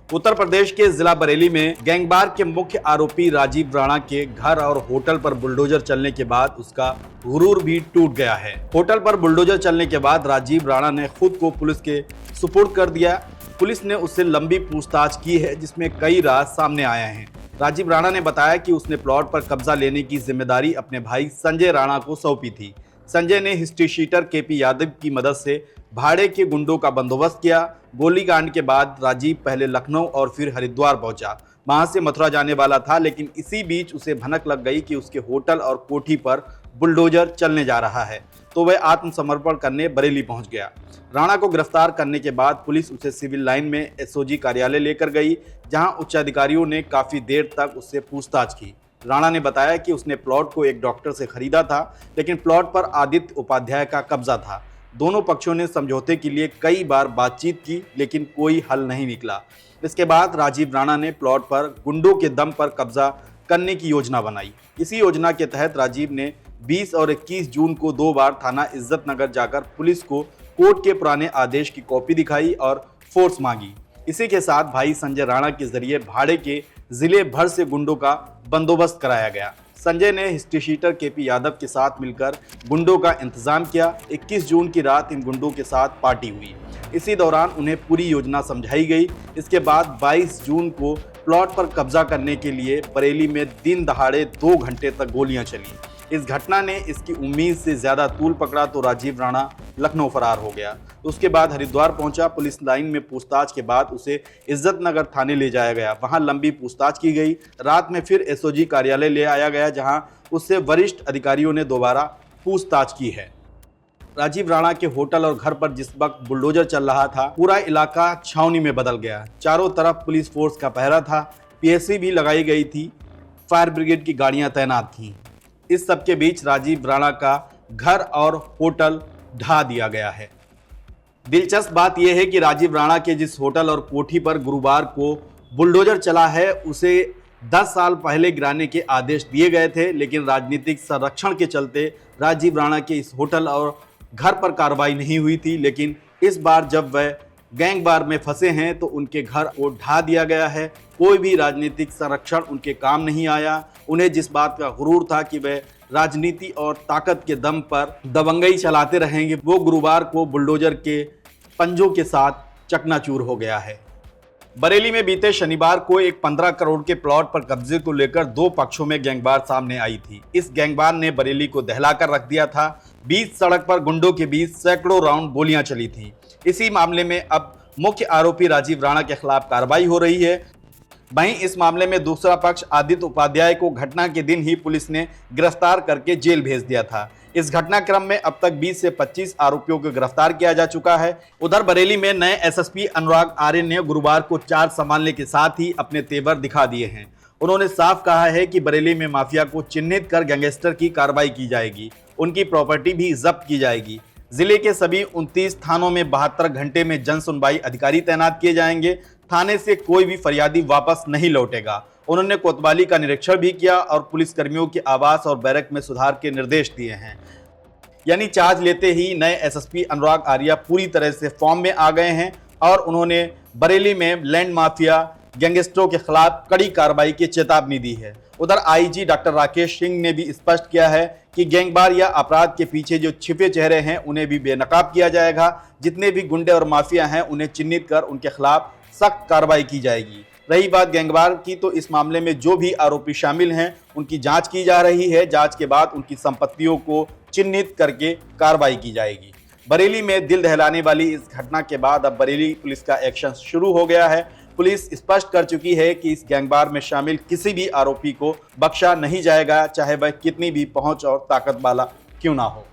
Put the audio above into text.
उत्तर प्रदेश के जिला बरेली में गैंगवार के मुख्य आरोपी राजीव राणा के घर और होटल पर बुलडोजर चलने के बाद उसका गुरूर भी टूट गया है। होटल पर बुलडोजर चलने के बाद राजीव राणा ने खुद को पुलिस के सुपुर्द कर दिया। पुलिस ने उससे लंबी पूछताछ की है, जिसमें कई राज सामने आए हैं। राजीव राणा ने बताया कि उसने प्लॉट पर कब्जा लेने की जिम्मेदारी अपने भाई संजय राणा को सौंपी थी। संजय ने हिस्ट्री शीटर केपी यादव की मदद से भाड़े के गुंडों का बंदोबस्त किया। गोलीकांड के बाद राजीव पहले लखनऊ और फिर हरिद्वार पहुंचा। वहां से मथुरा जाने वाला था, लेकिन इसी बीच उसे भनक लग गई कि उसके होटल और कोठी पर बुलडोजर चलने जा रहा है, तो वह आत्मसमर्पण करने बरेली पहुंच गया। राणा को गिरफ्तार करने के बाद पुलिस उसे सिविल लाइन में एसओजी कार्यालय लेकर गई, जहां उच्चाधिकारियों ने काफी देर तक उससे पूछताछ की। राणा ने बताया कि उसने प्लॉट को एक डॉक्टर से खरीदा था, लेकिन प्लॉट पर आदित्य उपाध्याय का कब्जा था। दोनों पक्षों ने समझौते के लिए कई बार बातचीत की, लेकिन कोई हल नहीं निकला। इसके बाद राजीव राणा ने प्लॉट पर गुंडों के दम पर कब्जा करने की योजना बनाई। इसी योजना के तहत राजीव ने 20 और 21 जून को 2 बार थाना इज्जत नगर जाकर पुलिस को कोर्ट के पुराने आदेश की कॉपी दिखाई और फोर्स मांगी। इसी के साथ भाई संजय राणा के जरिए भाड़े के जिले भर से गुंडों का बंदोबस्त कराया गया। संजय ने हिस्ट्री शीटर केपी यादव के साथ मिलकर गुंडों का इंतजाम किया। 21 जून की रात इन गुंडों के साथ पार्टी हुई। इसी दौरान उन्हें पूरी योजना समझाई गई। इसके बाद 22 जून को प्लॉट पर कब्जा करने के लिए बरेली में दिन दहाड़े 2 घंटे तक गोलियां चली। इस घटना ने इसकी उम्मीद से ज्यादा तूल पकड़ा तो राजीव राणा लखनऊ फरार हो गया। उसके बाद हरिद्वार पहुंचा। पुलिस लाइन में पूछताछ के बाद उसे इज्जत नगर थाने ले जाया गया। वहां लंबी पूछताछ की गई। रात में फिर एसओजी कार्यालय ले आया गया, जहां उससे वरिष्ठ अधिकारियों ने दोबारा पूछताछ की है। राजीव राणा के होटल और घर पर जिस वक्त बुलडोजर चल रहा था, पूरा इलाका छावनी में बदल गया। चारों तरफ पुलिस फोर्स का पहरा था, पीएससी भी लगाई गई थी, फायर ब्रिगेड की गाड़ियां तैनात थीं। इस सब के बीच राजीव राणा का घर और होटल ढा दिया गया है। दिलचस्प बात यह है कि राजीव राणा के जिस होटल और कोठी पर गुरुवार को बुलडोजर चला है, उसे 10 साल पहले गिराने के आदेश दिए गए थे, लेकिन राजनीतिक संरक्षण के चलते राजीव राणा के इस होटल और घर पर कार्रवाई नहीं हुई थी। लेकिन इस बार जब वह गैंगवार में फंसे हैं तो उनके घर को ढा दिया गया है। कोई भी राजनीतिक संरक्षण उनके काम नहीं आया। उन्हें जिस बात का गुरूर था कि वह राजनीति और ताकत के दम पर दबंगई चलाते रहेंगे, वो गुरुवार को बुलडोजर के पंजों के साथ चकनाचूर हो गया है। बरेली में बीते शनिवार को एक 15 करोड़ के प्लॉट पर कब्जे को लेकर 2 पक्षों में गैंगवार सामने आई थी। इस गैंगवार ने बरेली को दहलाकर रख दिया था। बीच सड़क पर गुंडों के बीच सैकड़ों राउंड गोलियां चली थी। इसी मामले में अब मुख्य आरोपी राजीव राणा के खिलाफ कार्रवाई हो रही है। वहीं इस मामले में दूसरा पक्ष आदित्य उपाध्याय को घटना के दिन ही पुलिस ने गिरफ्तार करके जेल भेज दिया था। इस घटनाक्रम में अब तक 20 से 25 आरोपियों को गिरफ्तार किया जा चुका है। उधर बरेली में नए एसएसपी अनुराग आर्य ने गुरुवार को चार्ज संभालने के साथ ही अपने तेवर दिखा दिए हैं। उन्होंने साफ कहा है कि बरेली में माफिया को चिन्हित कर गैंगस्टर की कार्रवाई की जाएगी, उनकी प्रॉपर्टी भी जब्त की जाएगी। जिले के सभी 29 थानों में 72 घंटे में जन सुनवाई अधिकारी तैनात किए जाएंगे। थाने से कोई भी फरियादी वापस नहीं लौटेगा। उन्होंने कोतवाली का निरीक्षण भी किया और पुलिसकर्मियों के आवास और बैरक में सुधार के निर्देश दिए हैं। यानी चार्ज लेते ही नए एसएसपी अनुराग आर्य पूरी तरह से फॉर्म में आ गए हैं और उन्होंने बरेली में लैंड माफिया गैंगस्टरों के खिलाफ कड़ी कार्रवाई की चेतावनी दी है। उधर आईजी डॉक्टर राकेश सिंह ने भी स्पष्ट किया है कि गैंगवार या अपराध के पीछे जो छिपे चेहरे हैं उन्हें भी बेनकाब किया जाएगा। जितने भी गुंडे और माफिया हैं उन्हें चिन्हित कर उनके खिलाफ सख्त कार्रवाई की जाएगी। रही बात गैंगवार की, तो इस मामले में जो भी आरोपी शामिल हैं उनकी जांच की जा रही है। जांच के बाद उनकी संपत्तियों को चिन्हित करके कार्रवाई की जाएगी। बरेली में दिल दहलाने वाली इस घटना के बाद अब बरेली पुलिस का एक्शन शुरू हो गया है। पुलिस स्पष्ट कर चुकी है कि इस गैंगवार में शामिल किसी भी आरोपी को बख्शा नहीं जाएगा, चाहे वह कितनी भी पहुंच और ताकत वाला क्यों ना हो।